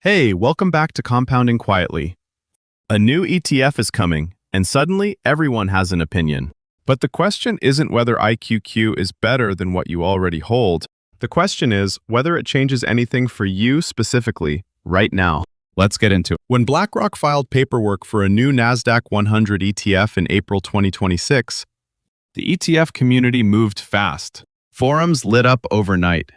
Hey, welcome back to Compounding Quietly. A new ETF is coming, and suddenly everyone has an opinion. But the question isn't whether IQQ is better than what you already hold. The question is whether it changes anything for you specifically right now. Let's get into it. When BlackRock filed paperwork for a new Nasdaq-100 ETF in April 2026, the ETF community moved fast. Forums lit up overnight.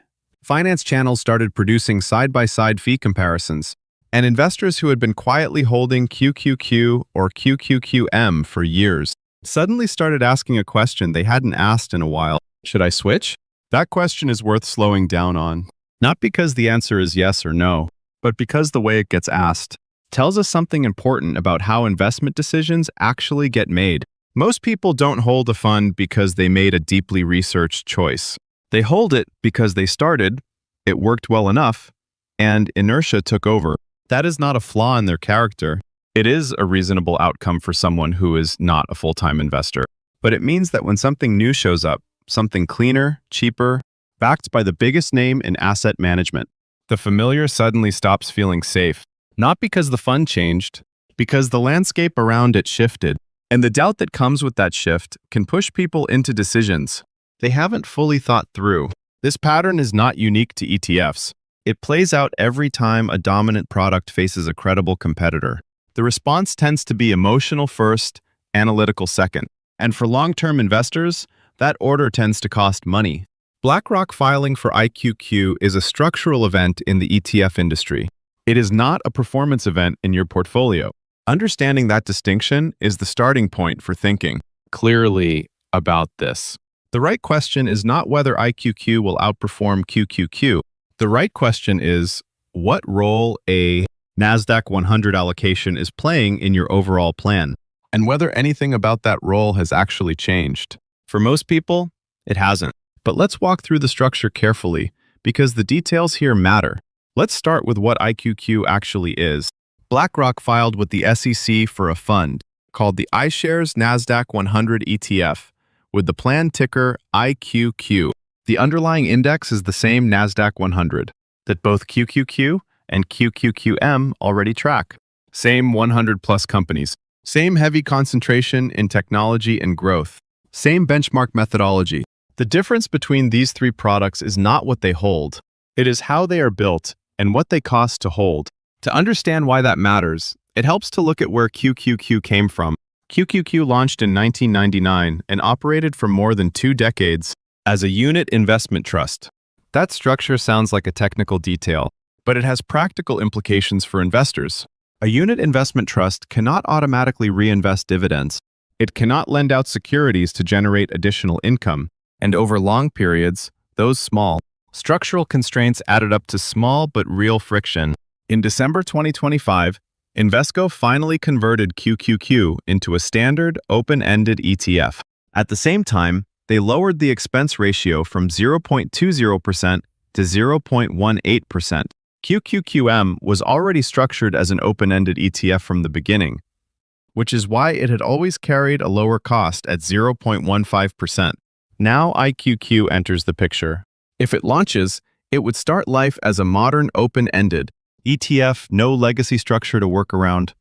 Finance channels started producing side-by-side fee comparisons, and investors who had been quietly holding QQQ or QQQM for years suddenly started asking a question they hadn't asked in a while. Should I switch? That question is worth slowing down on. Not because the answer is yes or no, but because the way it gets asked tells us something important about how investment decisions actually get made. Most people don't hold a fund because they made a deeply researched choice. They hold it because they started, it worked well enough, and inertia took over. That is not a flaw in their character. It is a reasonable outcome for someone who is not a full-time investor. But it means that when something new shows up, something cleaner, cheaper, backed by the biggest name in asset management, the familiar suddenly stops feeling safe. Not because the fund changed, because the landscape around it shifted. And the doubt that comes with that shift can push people into decisions they haven't fully thought through. This pattern is not unique to ETFs. It plays out every time a dominant product faces a credible competitor. The response tends to be emotional first, analytical second. And for long-term investors, that order tends to cost money. BlackRock filing for IQQ is a structural event in the ETF industry. It is not a performance event in your portfolio. Understanding that distinction is the starting point for thinking clearly about this. The right question is not whether IQQ will outperform QQQ. The right question is what role a Nasdaq-100 allocation is playing in your overall plan, and whether anything about that role has actually changed. For most people, it hasn't. But let's walk through the structure carefully, because the details here matter. Let's start with what IQQ actually is. BlackRock filed with the SEC for a fund called the iShares Nasdaq-100 ETF, with the plan ticker IQQ. The underlying index is the same Nasdaq-100 that both QQQ and QQQM already track. Same 100-plus companies. Same heavy concentration in technology and growth. Same benchmark methodology. The difference between these three products is not what they hold. It is how they are built and what they cost to hold. To understand why that matters, it helps to look at where QQQ came from. QQQ launched in 1999 and operated for more than 2 decades as a unit investment trust. That structure sounds like a technical detail, but it has practical implications for investors. A unit investment trust cannot automatically reinvest dividends. It cannot lend out securities to generate additional income, and over long periods, those small structural constraints added up to small but real friction. In December 2025, Invesco finally converted QQQ into a standard, open-ended ETF. At the same time, they lowered the expense ratio from 0.20% to 0.18%. QQQM was already structured as an open-ended ETF from the beginning, which is why it had always carried a lower cost at 0.15%. Now IQQ enters the picture. If it launches, it would start life as a modern open-ended ETF, no legacy structure to work around,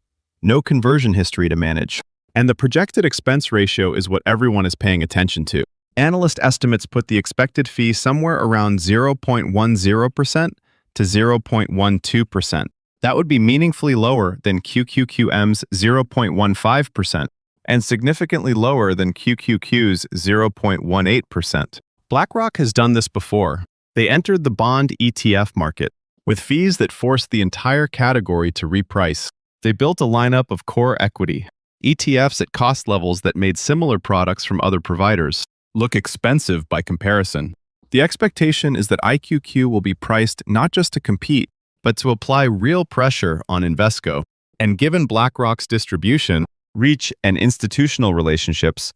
no conversion history to manage. And the projected expense ratio is what everyone is paying attention to. Analyst estimates put the expected fee somewhere around 0.10% to 0.12%. That would be meaningfully lower than QQQM's 0.15% and significantly lower than QQQ's 0.18%. BlackRock has done this before. They entered the bond ETF market with fees that forced the entire category to reprice. They built a lineup of core equity ETFs at cost levels that made similar products from other providers look expensive by comparison. The expectation is that IQQ will be priced not just to compete, but to apply real pressure on Invesco. And given BlackRock's distribution, reach, and institutional relationships,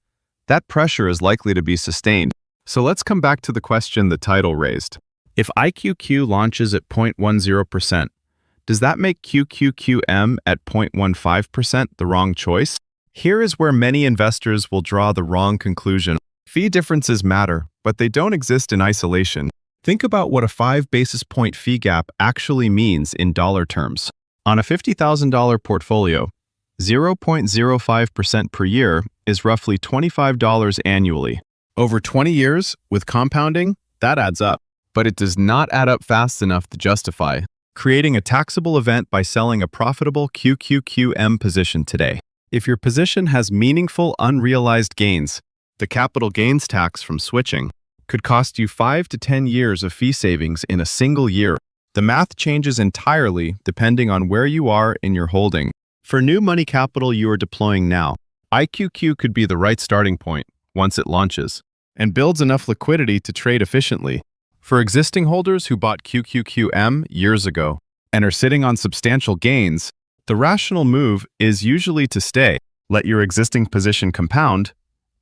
that pressure is likely to be sustained. So let's come back to the question the title raised. If IQQ launches at 0.10%, does that make QQQM at 0.15% the wrong choice? Here is where many investors will draw the wrong conclusion. Fee differences matter, but they don't exist in isolation. Think about what a 5 basis point fee gap actually means in dollar terms. On a $50,000 portfolio, 0.05% per year is roughly $25 annually. Over 20 years, with compounding, that adds up. But it does not add up fast enough to justify creating a taxable event by selling a profitable QQQM position today. If your position has meaningful unrealized gains, the capital gains tax from switching could cost you 5 to 10 years of fee savings in a single year. The math changes entirely depending on where you are in your holding. For new money capital you are deploying now, IQQ could be the right starting point once it launches and builds enough liquidity to trade efficiently. For existing holders who bought QQQM years ago and are sitting on substantial gains, the rational move is usually to stay, let your existing position compound,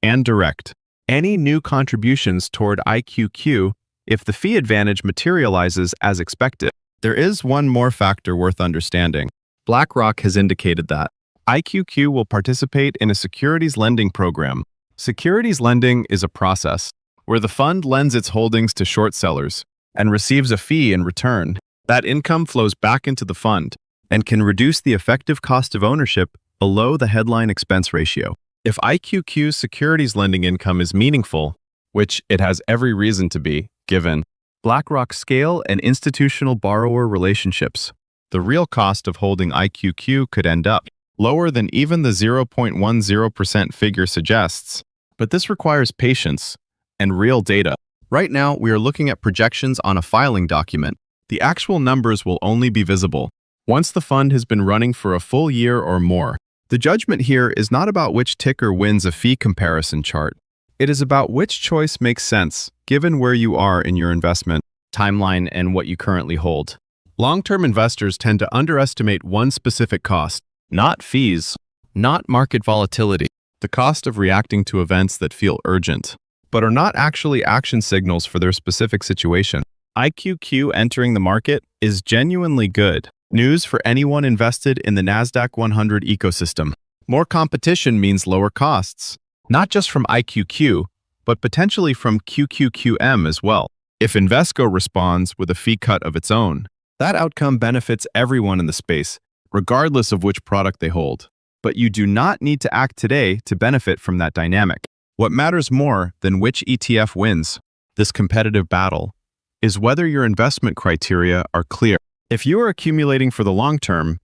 and direct any new contributions toward IQQ if the fee advantage materializes as expected. There is one more factor worth understanding. BlackRock has indicated that IQQ will participate in a securities lending program. Securities lending is a process where the fund lends its holdings to short sellers and receives a fee in return. That income flows back into the fund and can reduce the effective cost of ownership below the headline expense ratio. If IQQ's securities lending income is meaningful, which it has every reason to be, given BlackRock's scale and institutional borrower relationships, the real cost of holding IQQ could end up lower than even the 0.10% figure suggests. But this requires patience and real data. Right now, we are looking at projections on a filing document. The actual numbers will only be visible once the fund has been running for a full year or more. The judgment here is not about which ticker wins a fee comparison chart. It is about which choice makes sense, given where you are in your investment timeline and what you currently hold. Long-term investors tend to underestimate one specific cost, not fees, not market volatility, the cost of reacting to events that feel urgent, but are not actually action signals for their specific situation. IQQ entering the market is genuinely good news for anyone invested in the Nasdaq-100 ecosystem. More competition means lower costs, not just from IQQ, but potentially from QQQM as well. If Invesco responds with a fee cut of its own, that outcome benefits everyone in the space, regardless of which product they hold. But you do not need to act today to benefit from that dynamic. What matters more than which ETF wins this competitive battle is whether your investment criteria are clear. If you are accumulating for the long term,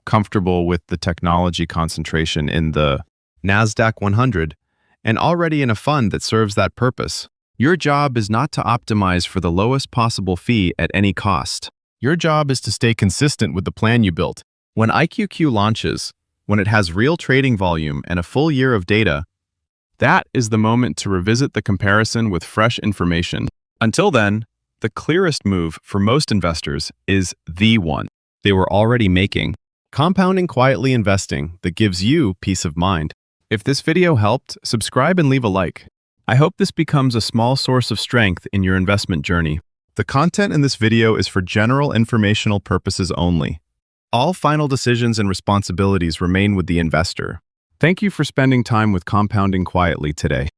comfortable with the technology concentration in the Nasdaq-100, and already in a fund that serves that purpose, your job is not to optimize for the lowest possible fee at any cost. Your job is to stay consistent with the plan you built. When IQQ launches, when it has real trading volume and a full year of data, that is the moment to revisit the comparison with fresh information. Until then, the clearest move for most investors is the one they were already making, compounding quietly investing that gives you peace of mind. If this video helped, subscribe and leave a like. I hope this becomes a small source of strength in your investment journey. The content in this video is for general informational purposes only. All final decisions and responsibilities remain with the investor. Thank you for spending time with Compounding Quietly today.